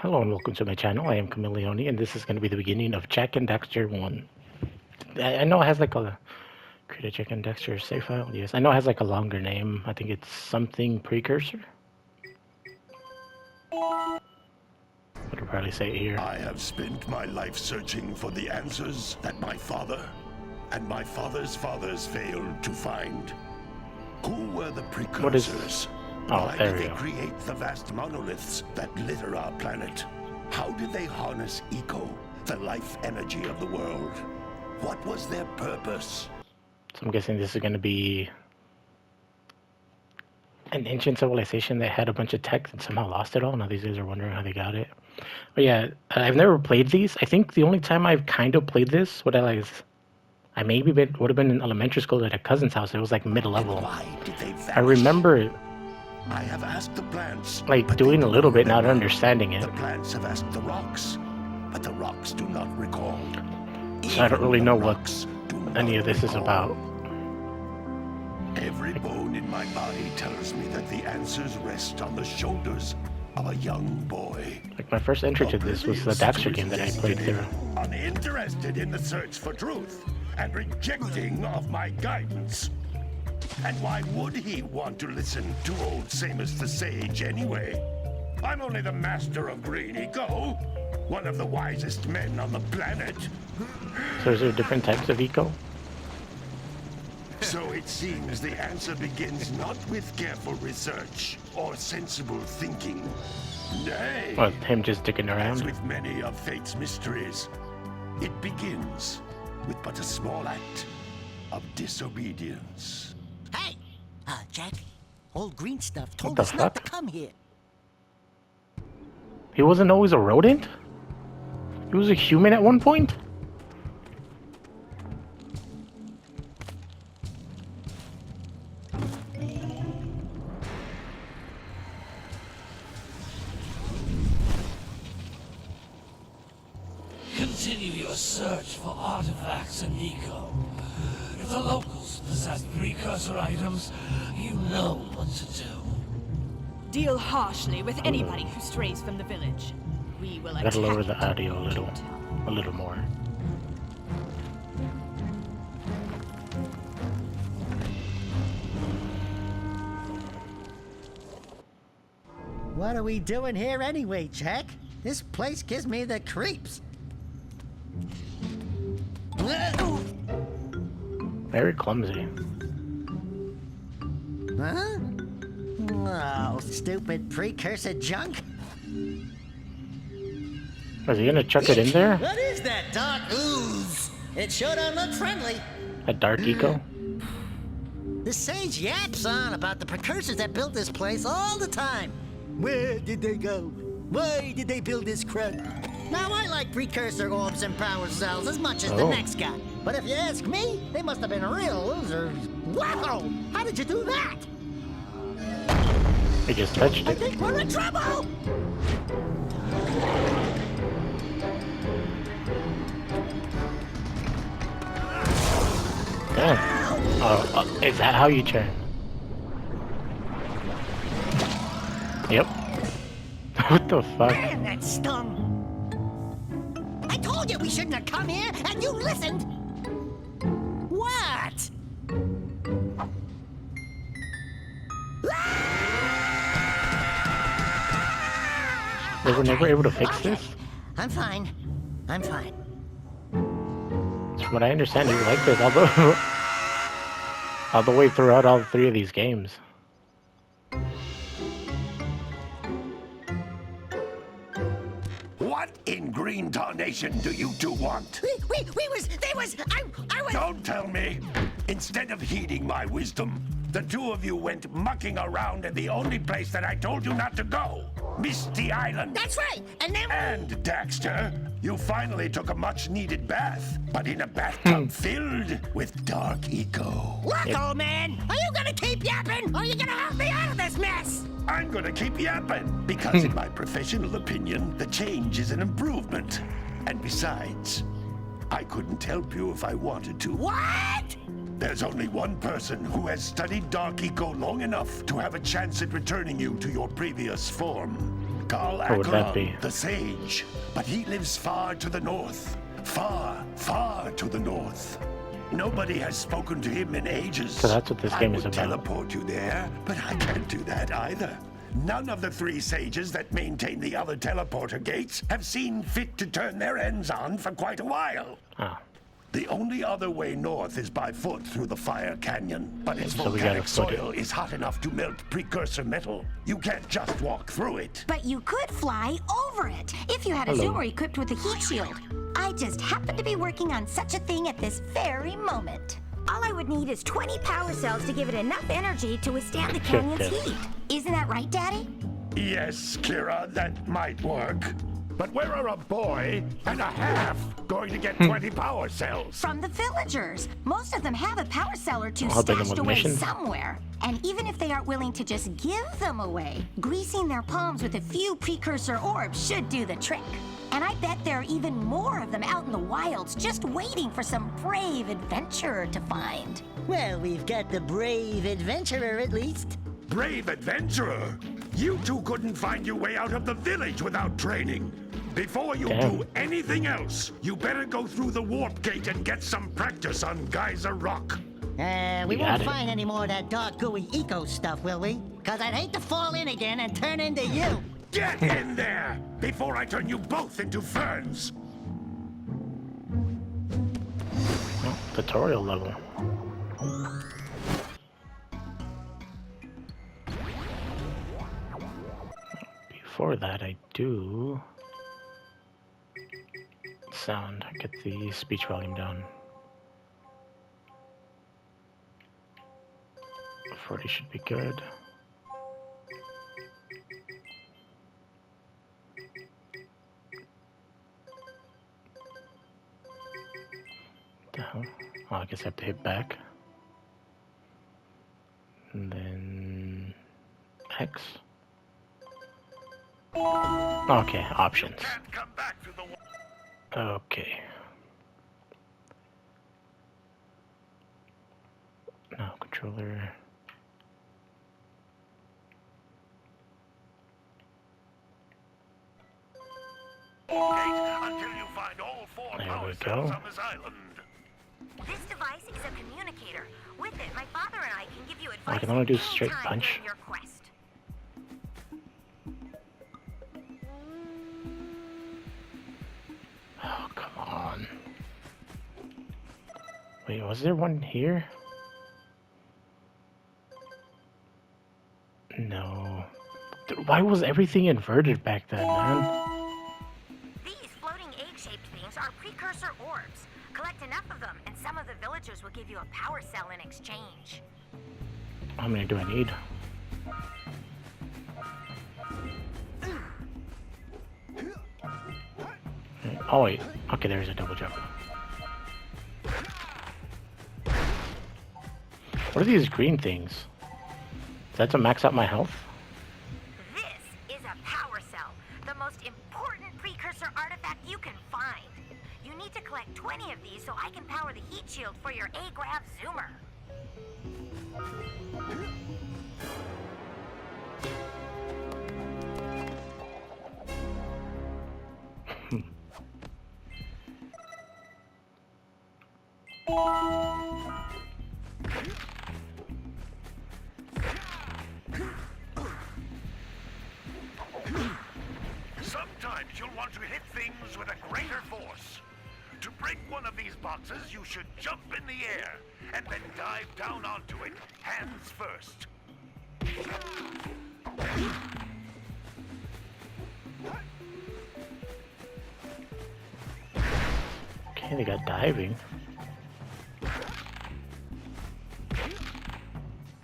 Hello and welcome to my channel. I am Chameleone and this is going to be the beginning of Jak and Daxter 1. I know it has like a... Create a Jak and Daxter save file? Yes, I know it has like a longer name. I think it's something precursor. I could probably say it here. I have spent my life searching for the answers that my father and my father's fathers failed to find. Who were the precursors? What is... Oh, Why there did we they go. create the vast monoliths that litter our planet? How did they harness eco, the life energy of the world? What was their purpose? So I'm guessing this is going to be an ancient civilization that had a bunch of tech and somehow lost it all. Now these guys are wondering how they got it. But yeah, I've never played these. I think the only time I've kind of played this, would I maybe would have been in elementary school at a cousin's house. It was like mid-level. Why did they vanish? I remember I have asked the plants, like but doing they a little don't bit, not remember. understanding it. The plants have asked the rocks, but the rocks do not recall. So I don't really Even know the what rocks do any not of this is recall. about. Every bone in my body tells me that the answers rest on the shoulders of a young boy. Like my first entry to this was the Daxter game that I played through. Uninterested in the search for truth and rejecting of my guidance. And why would he want to listen to old Samus the Sage anyway? I'm only the master of green eco, one of the wisest men on the planet. So is there different types of eco? So it seems the answer begins not with careful research or sensible thinking. Nay, Or him just dicking as around? with many of fate's mysteries, it begins with but a small act of disobedience. Hey! Jack, old green stuff What told the us not to fuck? come here. He wasn't always a rodent? He was a human at one point? Continue your search for artifacts and eco. If the locals possess precursor items, you know what to do. Deal harshly with anybody who strays from the village. We will I gotta attack lower the you audio a in little. town. A little more. What are we doing here anyway, Jack? This place gives me the creeps. Very clumsy. Huh? Oh, stupid precursor junk. Was he gonna chuck it in there? What is that dark ooze? It sure don't look friendly. A dark eco? The sage yaps on about the precursors that built this place all the time. Where did they go? Why did they build this crap? Now, I like precursor orbs and power cells as much as the Oh. next guy. But if you ask me, they must have been real losers. Wow! How did you do that? He just touched I it. think we're in trouble! Damn. Oh, is that how you turn? Yep. What the fuck? Man, that stung! I told you we shouldn't have come here, and you listened! What? They were never able to fix this? I'm fine. I'm fine. From what I understand, he liked this all the way throughout all three of these games. What in green tarnation do you two want? They was, I was... Don't tell me. Instead of heeding my wisdom, the two of you went mucking around in the only place that I told you not to go, Misty Island. That's right, and then... And Daxter, you finally took a much-needed bath, but in a bathtub filled with dark eco. Look, old man, are you gonna keep yapping, or are you gonna help me out of this mess? I'm gonna keep yapping, because in my professional opinion, the change is an improvement. And besides, I couldn't help you if I wanted to. What? There's only one person who has studied Dark Eco long enough to have a chance at returning you to your previous form. Call What would that be? Acheron, the sage, but he lives far to the north. Far, far to the north. Nobody has spoken to him in ages. So that's what this game is I would about. teleport you there, but I can't do that either. None of the 3 sages that maintain the other teleporter gates have seen fit to turn their ends on for quite a while. Oh. The only other way north is by foot through the Fire Canyon, but its So we gotta volcanic foot it. soil is hot enough to melt precursor metal. You can't just walk through it. But you could fly over it if you had a Hello. zoomer equipped with a heat shield. I just happen to be working on such a thing at this very moment. All I would need is 20 power cells to give it enough energy to withstand the canyon's heat. Isn't that right, Daddy? Yes, Kira, that might work. But where are a boy and a half going to get 20 power cells? From the villagers. Most of them have a power cell or two Helping them stashed with away missions? somewhere. And even if they aren't willing to just give them away, greasing their palms with a few precursor orbs should do the trick. And I bet there are even more of them out in the wilds just waiting for some brave adventurer to find. Well, we've got the brave adventurer at least. Brave adventurer! You two couldn't find your way out of the village without training. Before you Damn. do anything else, you better go through the warp gate and get some practice on Geyser Rock. We You won't got it. find any more of that dark gooey eco stuff, will we? Cause I'd hate to fall in again and turn into you. Get in there before I turn you both into ferns. Oh, tutorial level. Before that, I do sound. Get the speech volume down. 40 should be good. The hell? Oh, I guess I have to hit back. And then X. Okay, options. Can't come back through the wall. Okay. Now controller. Until you find all 4 There power we cells go. on this island. This device is a communicator. With it, my father and I can give you I advice can only do anytime straight punch. during your quest. Oh, come on. Wait, was there one here? No. Dude, why was everything inverted back then, man? These floating egg-shaped things are precursor orbs. Collect enough of them, and some of the villagers will give you a power cell in exchange. How many do I need? Oh wait, okay, there's a double jump. What are these green things? Is that to max out my health? This is a power cell, the most important precursor artifact you can find. You need to collect 20 of these so I can power the heat shield for your A-Grav zoomer. Sometimes you'll want to hit things with a greater force. To break one of these boxes, you should jump in the air and then dive down onto it, hands first. Okay, they got diving.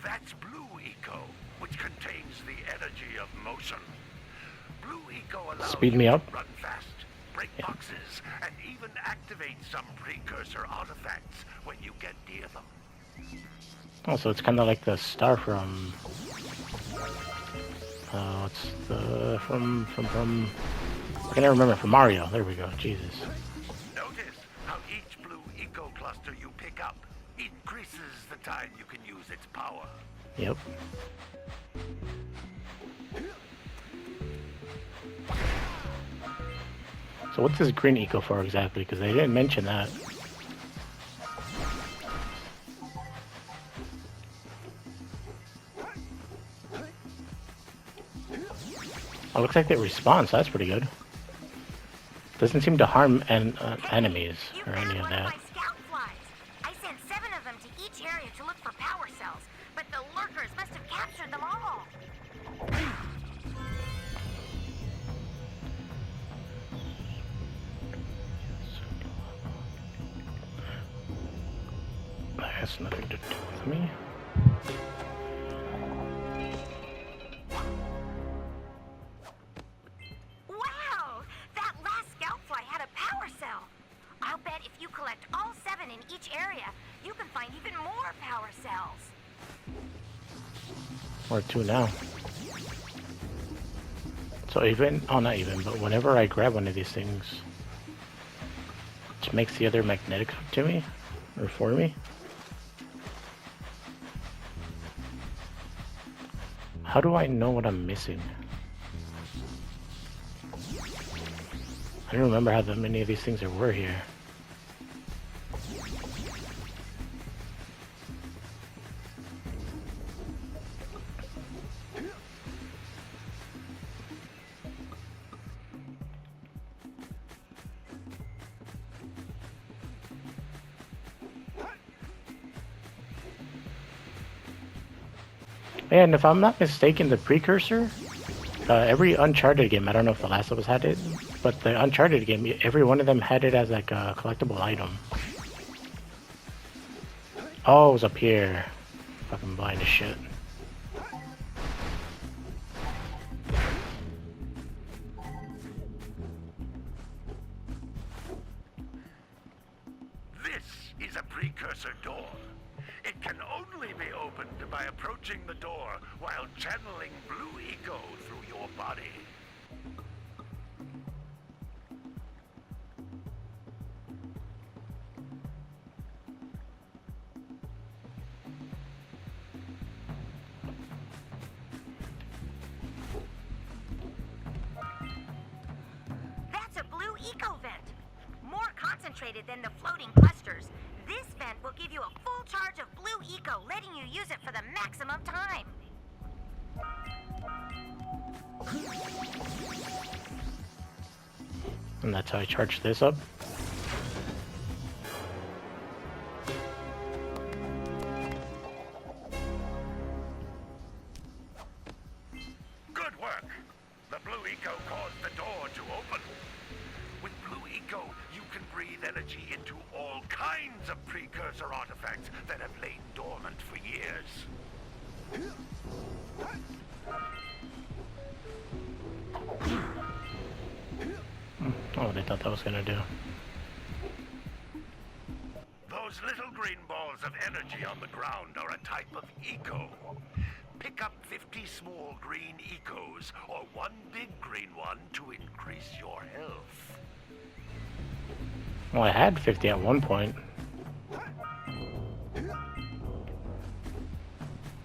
That's Blue Eco, which contains the energy of motion. Blue Eco allows Speed you me to up. run fast, break boxes, and even activate some precursor artifacts when you get near them. Oh, so it's kind of like the star from. What's the from? I can't remember, from Mario. There we go. Jesus. Notice how each Blue Eco cluster you pick up increases the time you can use its power. Yep. So what's this green eco for exactly? Because they didn't mention that. Oh, looks like they respawn, so that's pretty good. Doesn't seem to harm enemies or any of that. Scout flies. I sent 7 of them to each area to look for power cells, but the lurkers must have captured them all. That has nothing to do with me. Wow! That last scout fly had a power cell. I'll bet if you collect all 7 in each area, you can find even more power cells. Or 2 now. So even, oh not even, but whenever I grab one of these things, it makes the other magnetic to me, or for me. How do I know what I'm missing? I don't remember how many of these things there were here. And if I'm not mistaken, the precursor, every Uncharted game, I don't know if the last of us had it, but the Uncharted game, every one of them had it as like a collectible item. Oh, it was up here. Fucking blind as shit. This is a precursor door. It can only be opened by approaching the door while channeling blue eco through your body. That's a blue eco vent. More concentrated than the floating clusters. This vent will give you a full charge of blue eco, letting you use it for the maximum time. And that's how I charge this up. Good work. The blue eco caused the door to open. With blue eco, you can breathe energy into all kinds of precursor artifacts that have lain dormant for years. Oh, what I thought that was gonna do. Those little green balls of energy on the ground are a type of eco. Pick up 50 small green ecos or 1 big green one to increase your health. Well, I had 50 at one point.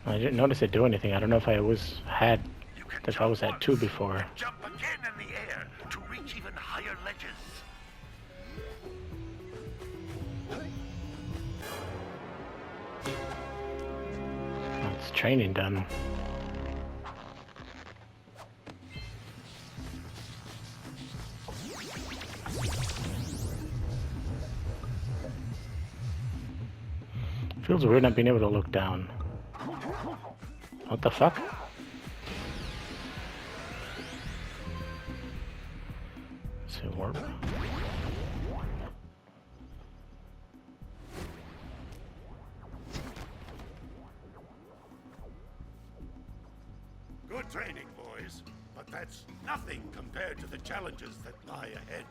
I didn't notice it do anything. I don't know if I was at 2 before. Jump again in the air to reach even higher ledges. It's training done. Feels weird not being able to look down. What the fuck? Let's see, warp. Good training, boys. But that's nothing compared to the challenges that lie ahead.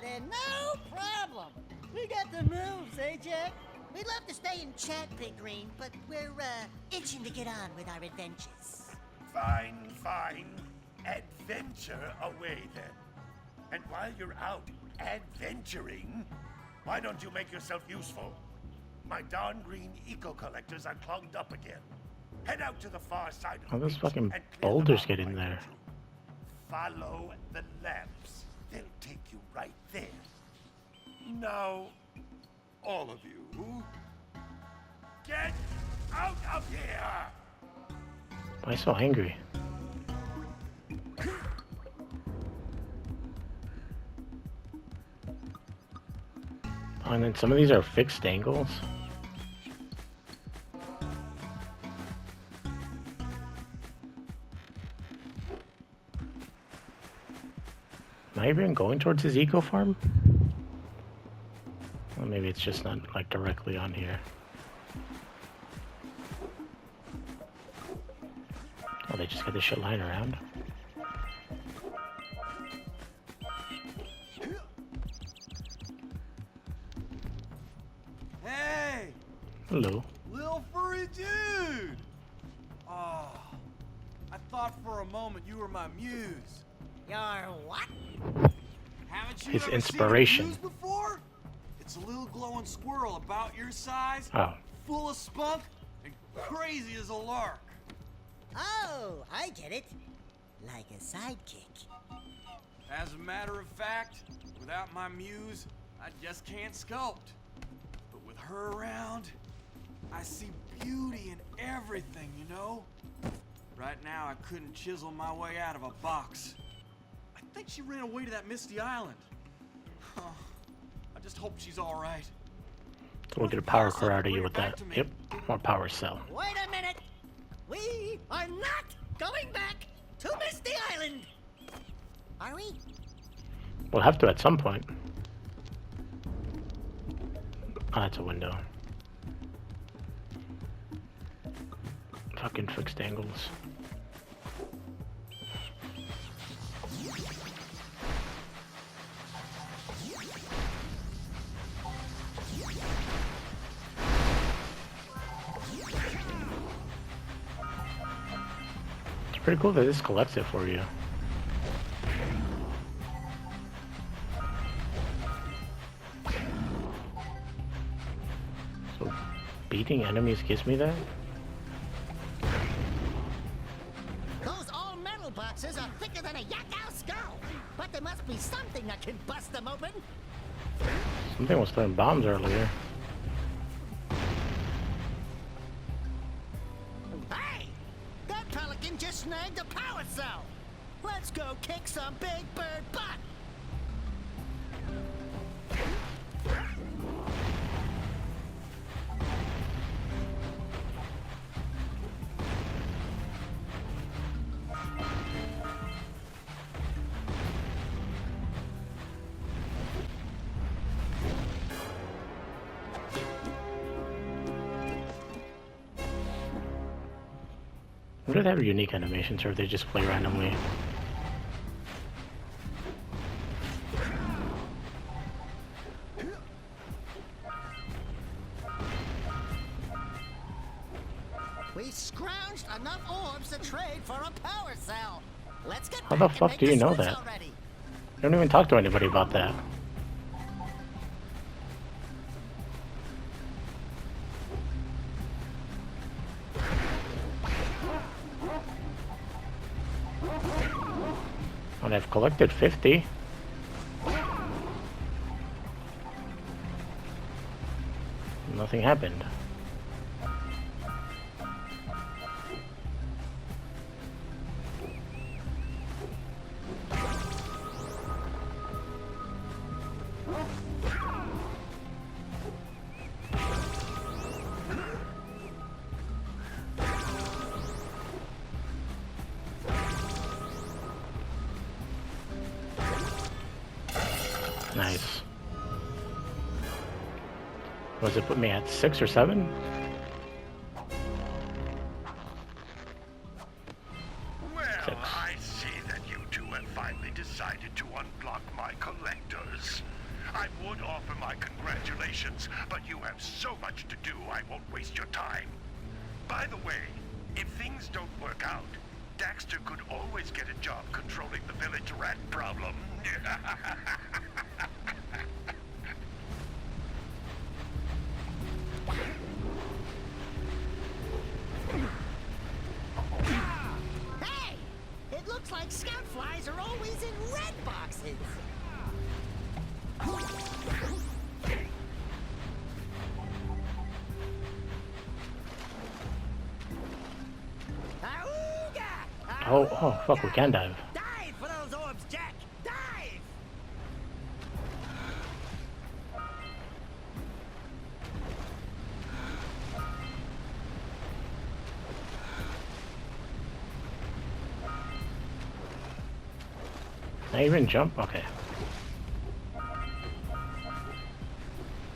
Then no problem. We got the moves, eh, Jack? We'd love to stay and chat, Big Green, but we're, itching to get on with our adventures. Fine, fine. Adventure away, then. And while you're out adventuring, why don't you make yourself useful? My darn green eco-collectors are clogged up again. Head out to the far side of How the those beach fucking and clear them boulders out, get in why there? don't you? Follow the lamps. they'll take you right there. Now, all of you, get out of here! Why so angry? Oh, and then some of these are fixed angles. Am I even going towards his eco farm? Well, maybe it's just not like directly on here. Oh, they just got this shit lying around. Hey! Hello. Little furry dude! Oh, I thought for a moment you were my muse. Your what? Haven't you His ever inspiration. seen a muse before? It's a little glowing squirrel about your size, Oh. full of spunk, and crazy as a lark. Oh, I get it. Like a sidekick. As a matter of fact, without my muse, I just can't sculpt. But with her around, I see beauty in everything, you know? Right now, I couldn't chisel my way out of a box. I think she ran away to that misty island. Huh. I just hope she's all right. So we'll get a power core out of you with that. Yep, more power cell. Wait a minute. We are not going back to Misty Island. Are we? We'll have to at some point. Oh, that's a window. Fucking fixed angles. It's pretty cool that this collects it for you. So, beating enemies gives me that? Those all-metal boxes are thicker than a Yakao skull. But there must be something that can bust them open. Something was throwing bombs earlier. Hey! That pelican just snagged a power cell. Let's go kick some big bird butt. Do they have unique animations or if they just play randomly? We scrounged enough orbs to trade for a power cell. Let's get How the back to fuck make do the you know switch that? already. I don't even talk to anybody about that. And I've collected 50. Nothing happened. Nice. Was it put me at 6 or 7? Well, 6. I see that you two have finally decided to unblock my collectors. I would offer my congratulations, but you have so much to do, I won't waste your time. By the way, if things don't work out, Daxter could always get a job controlling the village rat problem. Hey! It looks like scout flies are always in red boxes. Oh, oh, fuck, we can dive. Dive for those orbs, Jack! Dive! Can I even jump? Okay.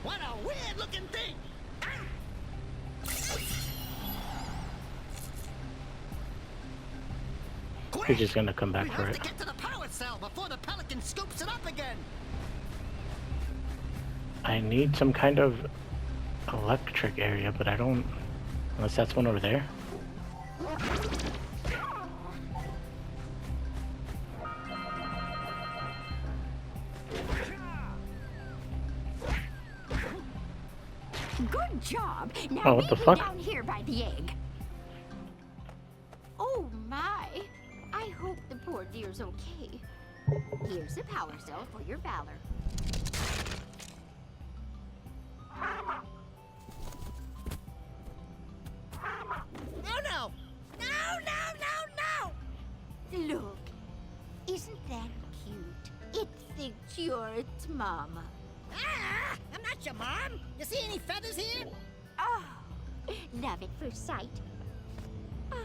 What a weird-looking thing! He's just gonna come back We for have it. to get to the power cell before the Pelican scoops it up again! I need some kind of electric area, but I don't... Unless that's one over there. Good job. Now Oh, what the meet me fuck? down here by the egg. Oh my! I hope the poor dear's okay. Here's a power cell for your valor. No, no! No, no, no, no! Look, isn't that cute? It thinks you're its mama. Ah! I'm not your mom! You see any feathers here? Oh, love at first sight. Ah.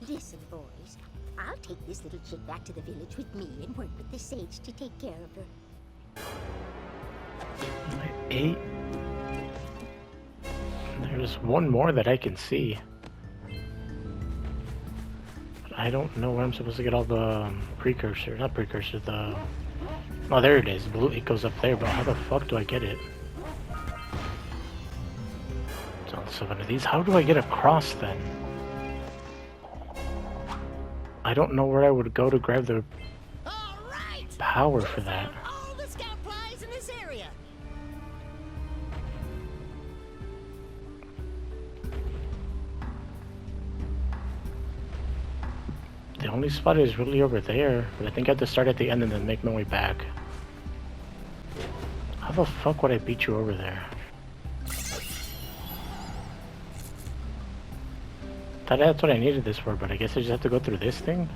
Listen, boys. I'll take this little chick back to the village with me and work with the sage to take care of her. 8. There's one more that I can see. But I don't know where I'm supposed to get all the precursor. Not precursor, the... Oh, there it is. Blue, it goes up there, but how the fuck do I get it? It's on 7 of these. How do I get across then? I don't know where I would go to grab the All right! power for that. All the scout flies in this area! The only spot is really over there, but I think I have to start at the end and then make my way back. How the fuck would I beat you over there? Thought that's what I needed this for, but I guess I just have to go through this thing?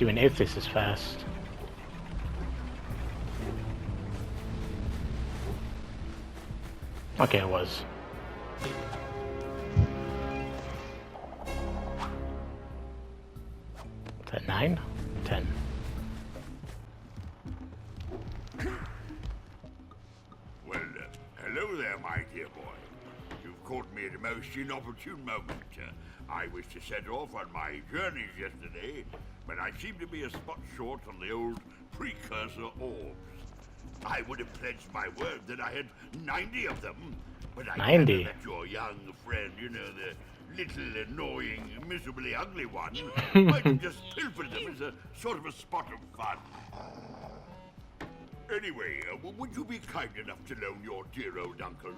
Even if this is fast. Okay, it was. Is that 9? 10. Well, hello there, my dear boy. You've caught me at a most inopportune moment. I was to set off on my journeys yesterday, but I seem to be a spot short on the old precursor orbs. I would have pledged my word that I had 90 of them, but I 90? gather that your young friend, you know, the little annoying, miserably ugly one, might have just pilfered them as a sort of a spot of fun. Anyway, would you be kind enough to loan your dear old uncle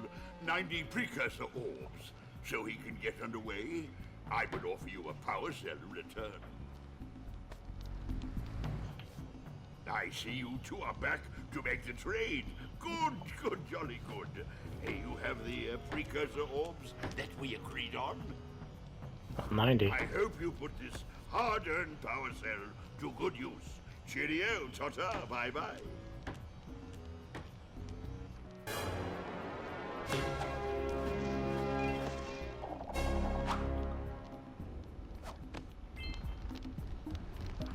90 precursor orbs so he can get underway? I would offer you a power cell in return. I see you two are back to make the trade. Good, good, jolly good. Hey, you have the precursor orbs that we agreed on? 90. I hope you put this hard-earned power cell to good use. Cheerio, ta-ta, bye-bye.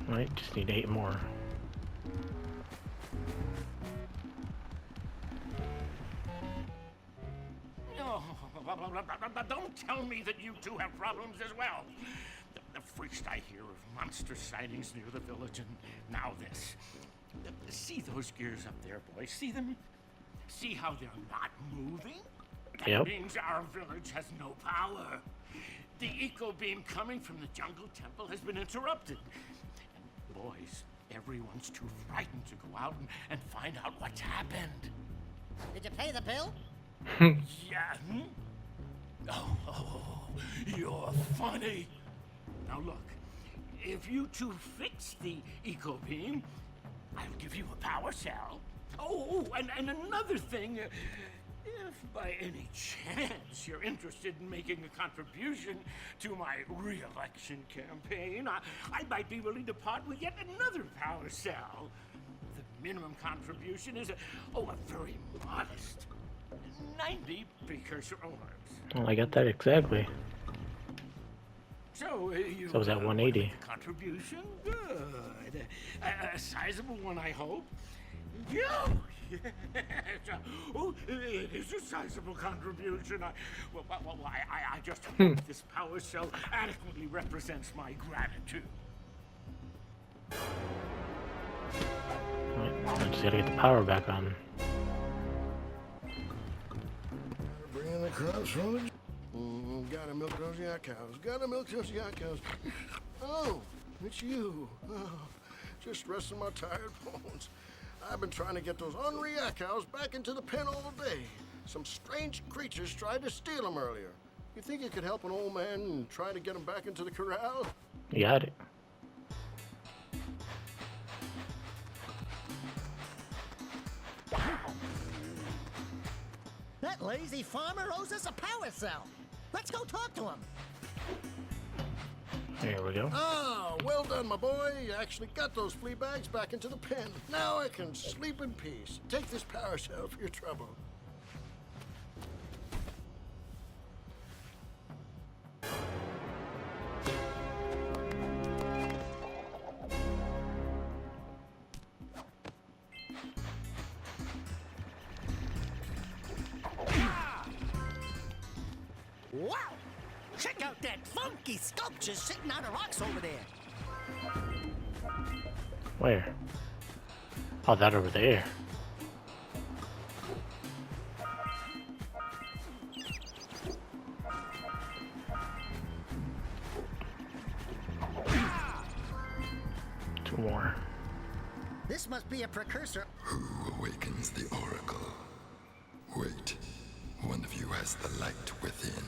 Right, just need 8 more. Oh, don't tell me that you two have problems as well. The first I hear of monster sightings near the village, and now this. See those gears up there, boys? See them? See how they're not moving? That Yep. means our village has no power. The eco beam coming from the jungle temple has been interrupted. And boys, everyone's too frightened to go out and find out what's happened. Did you pay the bill? Yeah. Oh, you're funny. Now look, if you two fix the eco beam, I'll give you a power cell. Oh, and another thing, If by any chance you're interested in making a contribution to my re-election campaign, I might be willing to part with yet another power cell. The minimum contribution is a very modest 90 precursor orbs. Well, I got that exactly. So you So was that 180? make a contribution? Good. A sizable one, I hope. Yes. Oh, it is a sizable contribution. I just hope this power cell adequately represents my gratitude. Right, I just gotta get the power back on. Bringing the crops from the... Gotta milk those yak cows. Gotta milk those yak cows. Oh, it's you. Oh, just resting my tired bones. I've been trying to get those ornery yak cows back into the pen all day. Some strange creatures tried to steal them earlier. You think you could help an old man and try to get them back into the corral? You got it. That lazy farmer owes us a power cell. Let's go talk to him. There we go. Oh, well done, my boy. You actually got those flea bags back into the pen. Now I can sleep in peace. Take this power cell for your trouble. Wow! Check out that funky sculpture sitting on the rocks over there. Where? Oh, that over there. Two more. This must be a precursor. Who awakens the oracle? Wait, one of you has the light within.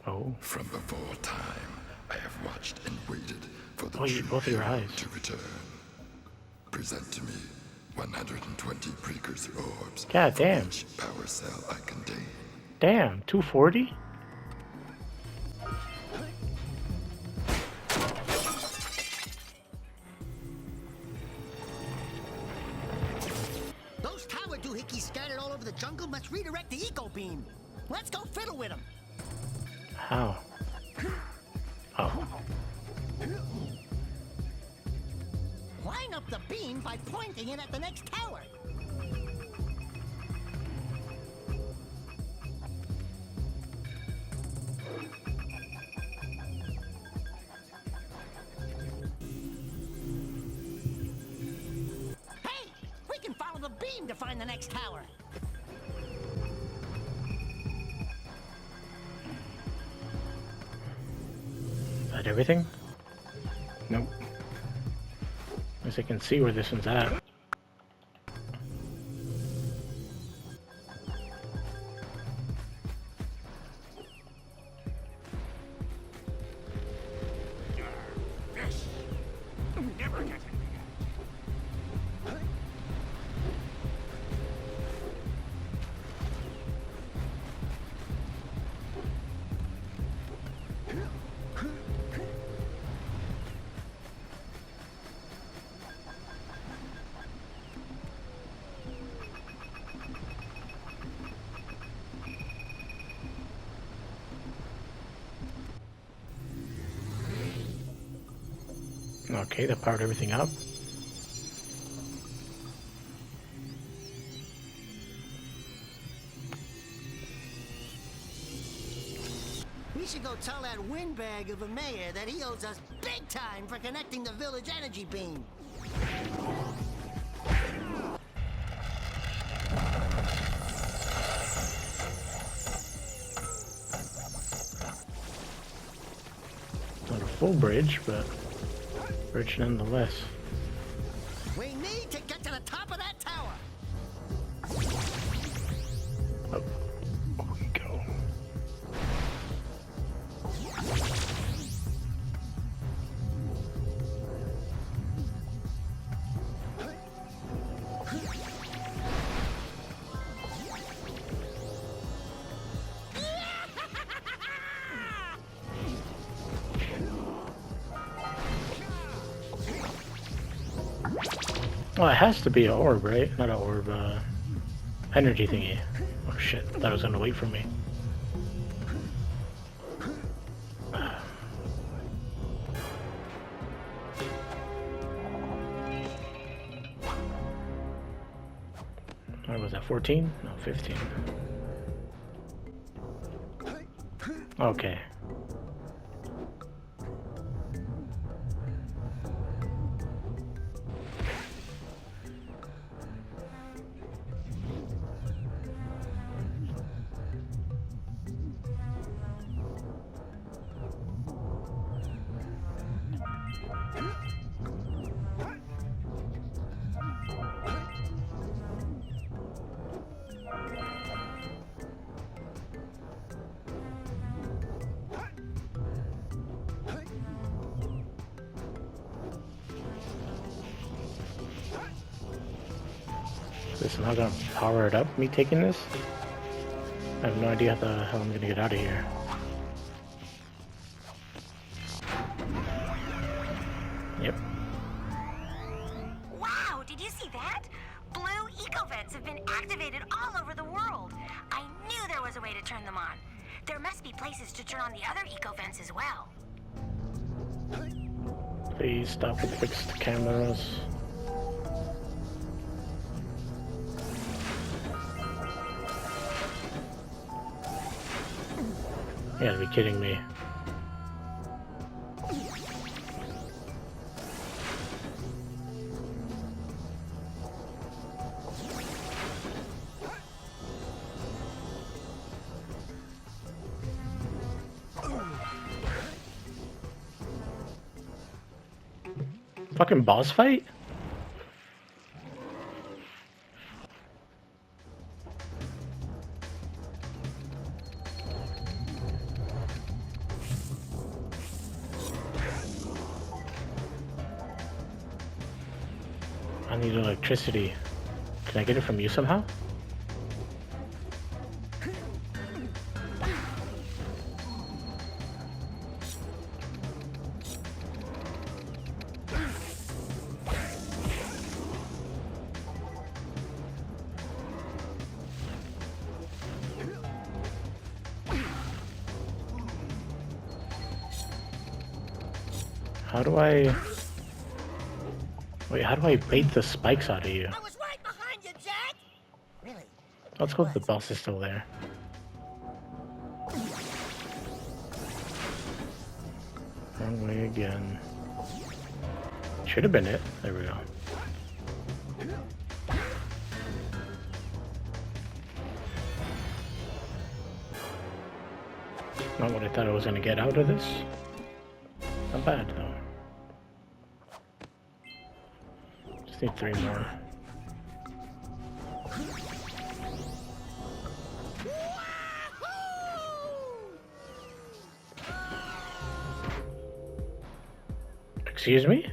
Oh. From before time, I have watched and waited for the Both of your eyes. to return. Present to me 120 precursor orbs. God damn. Each power cell I contain. Damn, 240? Those tower doohickeys scattered all over the jungle must redirect the eco beam. Let's go fiddle with them. How? Oh. Line up the beam by pointing it at the next tower. Hey, we can follow the beam to find the next tower. Is that everything? Nope. At least I can see where this one's at. This never gets it. Okay, that powered everything up. We should go tell that windbag of a mayor that he owes us big time for connecting the village energy beam. Not a full bridge, but bridge nonetheless. We need to get to the top of that tower. Up we go. Well, it has to be an orb, right? Not an orb, energy thingy. Oh shit, I thought it was gonna wait for me. What was that, 14? No, 15. Okay. This is not gonna power it up, me taking this? I have no idea how the hell I'm gonna get out of here. Yep. Wow, did you see that? Blue eco-vents have been activated all over the world. I knew there was a way to turn them on. There must be places to turn on the other eco-vents as well. Please stop with fixed cameras. You gotta be kidding me. Fucking boss fight? I need electricity. Can I get it from you somehow? How do I... Wait, how do I bait the spikes out of you? I was right behind you, Jack! Really? Let's go if the boss is still there. Wrong way again. Should have been it. There we go. Not what I thought I was gonna get out of this. Not bad though. Just need 3 more. Excuse me?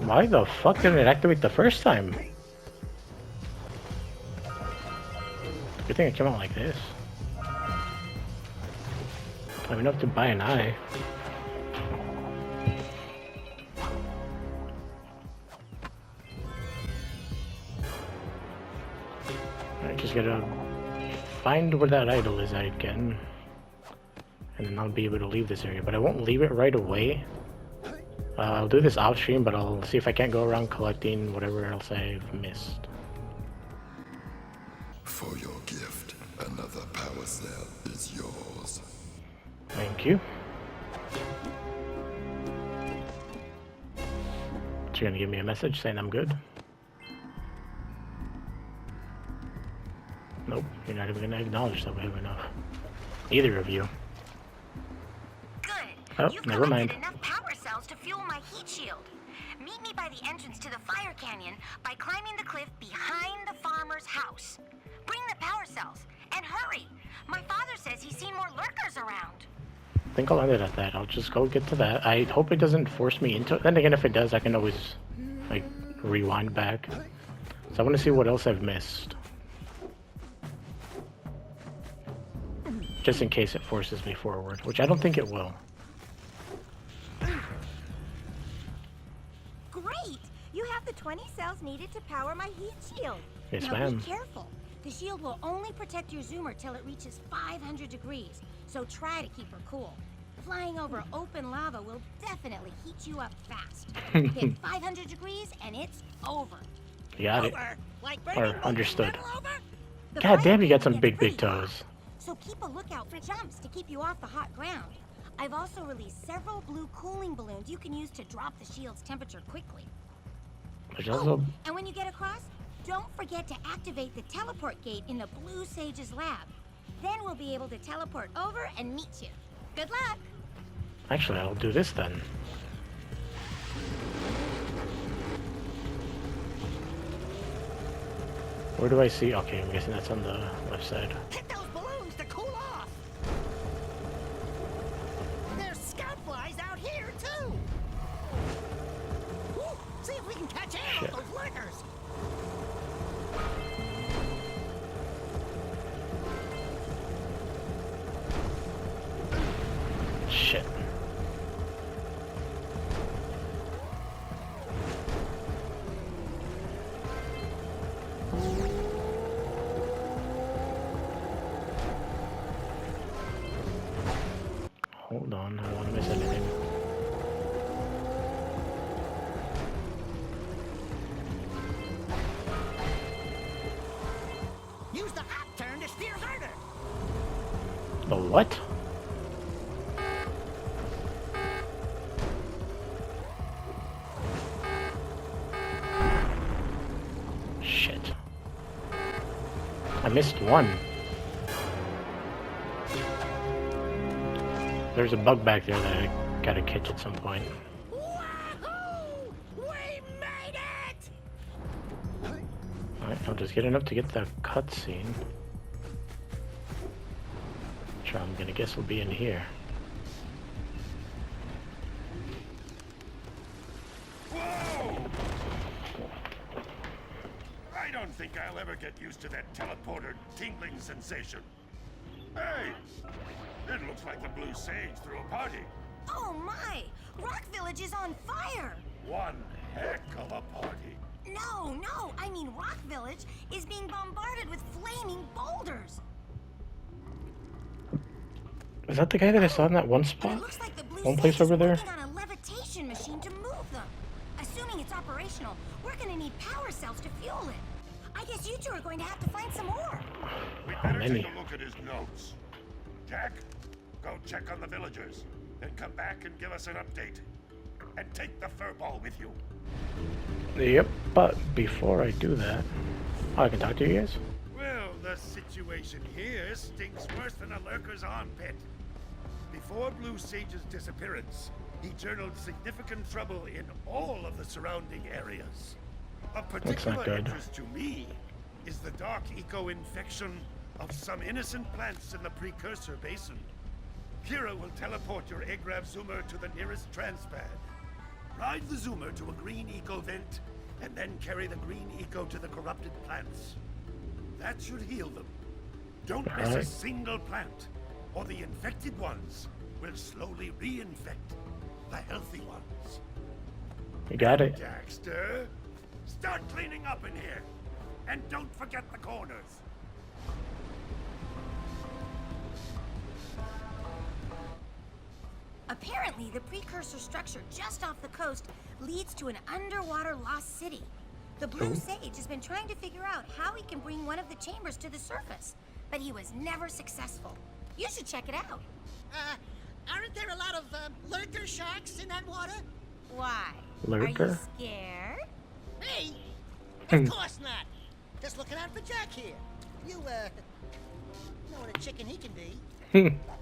Why the fuck didn't it activate the first time? Good thing it came out like this. I have enough to buy an eye. I just gotta find where that idol is again. And then I'll be able to leave this area. But I won't leave it right away. I'll do this off stream, but I'll see if I can't go around collecting whatever else I've missed. For your gift, another power cell is yours. Thank you. So you're gonna give me a message saying I'm good? Nope, you're not even gonna acknowledge that we have enough. Either of you. Good. Oh, You've never mind. collected enough power cells to fuel my heat shield. Meet me by the entrance to the fire canyon by climbing the cliff behind the farmer's house. Bring the power cells, and hurry! My father says he's seen more lurkers around. I think I'll end it at that. I'll just go get to that. I hope it doesn't force me into it. Then again, if it does, I can always, like, rewind back. So I want to see what else I've missed. Just in case it forces me forward, which I don't think it will. Great! You have the 20 cells needed to power my heat shield. Yes, now ma'am. be careful. The shield will only protect your zoomer till it reaches 500 degrees, so try to keep her cool. Flying over open lava will definitely heat you up fast. Hit 500 degrees and it's over. You got it. Like Or understood. The God damn, you fire got some gets big pretty toes. hot, so keep a lookout for jumps to keep you off the hot ground. I've also released several blue cooling balloons you can use to drop the shield's temperature quickly. There's also... And when you get across, don't forget to activate the teleport gate in the Blue Sage's lab. Then we'll be able to teleport over and meet you. Good luck! Actually, I'll do this then. Where do I see? Okay, I'm guessing that's on the left side. Hit those balloons to cool off! There's scout flies out here, too! Woo, see if we can catch air Shit. off those lurkers! Shit. Hold on, I don't want to miss anything. Use the hot turn to steer harder! The what? Shit. I missed one. There's a bug back there that I gotta catch at some point. Wahoo! We made it! Alright, I'll just get enough to get the cutscene. Which I'm gonna guess will be in here. Whoa! I don't think I'll ever get used to that teleporter tingling sensation. Hey! It looks like the Blue Sage threw a party. Oh my! Rock Village is on fire! One heck of a party. No, I mean Rock Village is being bombarded with flaming boulders. Is that the guy that I saw in that one And spot? it looks like the Blue One Sage place is over there? working on a levitation machine to move them. Assuming it's operational, we're gonna need power cells to fuel it. I guess you two are going to have to find some more. We'd better many? take a look at his notes. Jack, go check on the villagers. Then come back and give us an update. And take the fur ball with you. Yep, but before I do that... Oh, I can talk to you guys? Well, the situation here stinks worse than a lurker's armpit. Before Blue Sage's disappearance, he journaled significant trouble in all of the surrounding areas. Of particular good. interest to me is the dark eco-infection of some innocent plants in the precursor basin. Kira will teleport your Agrav Zoomer to the nearest transpad. Ride the Zoomer to a green eco vent, and then carry the green eco to the corrupted plants. That should heal them. Don't miss a Alright. single plant, or the infected ones will slowly reinfect the healthy ones. You got it. Daxter, start cleaning up in here, and don't forget the corners. Apparently, the precursor structure just off the coast leads to an underwater lost city. The Blue Sage has been trying to figure out how he can bring one of the chambers to the surface, but he was never successful. You should check it out. Aren't there a lot of lurker sharks in that water? Why? Are Lurker? you scared? Me? Of course not. Just looking out for Jack here. You, know what a chicken he can be.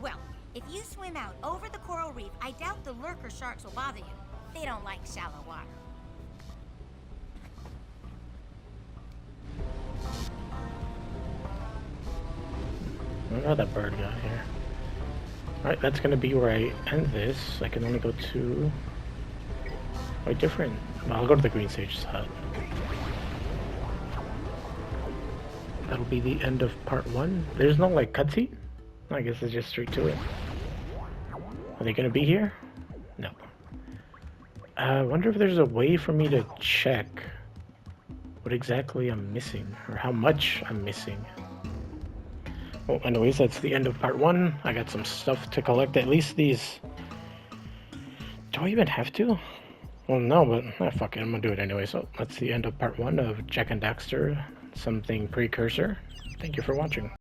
Well, if you swim out over the coral reef, I doubt the lurker sharks will bother you. They don't like shallow water. I wonder how that bird got here. Alright, that's gonna be where I end this. I can only go to... Quite different. Well, I'll go to the Green Sage's hut. that'll be the end of part 1. There's no like cutscene? I guess it's just straight to it. Are they gonna be here? No. I wonder if there's a way for me to check what exactly I'm missing, or how much I'm missing. Well, anyways, that's the end of part 1. I got some stuff to collect, at least these. Do I even have to? Well, no, but fuck it, I'm gonna do it anyway. So that's the end of part 1 of Jak and Daxter, something precursor. Thank you for watching.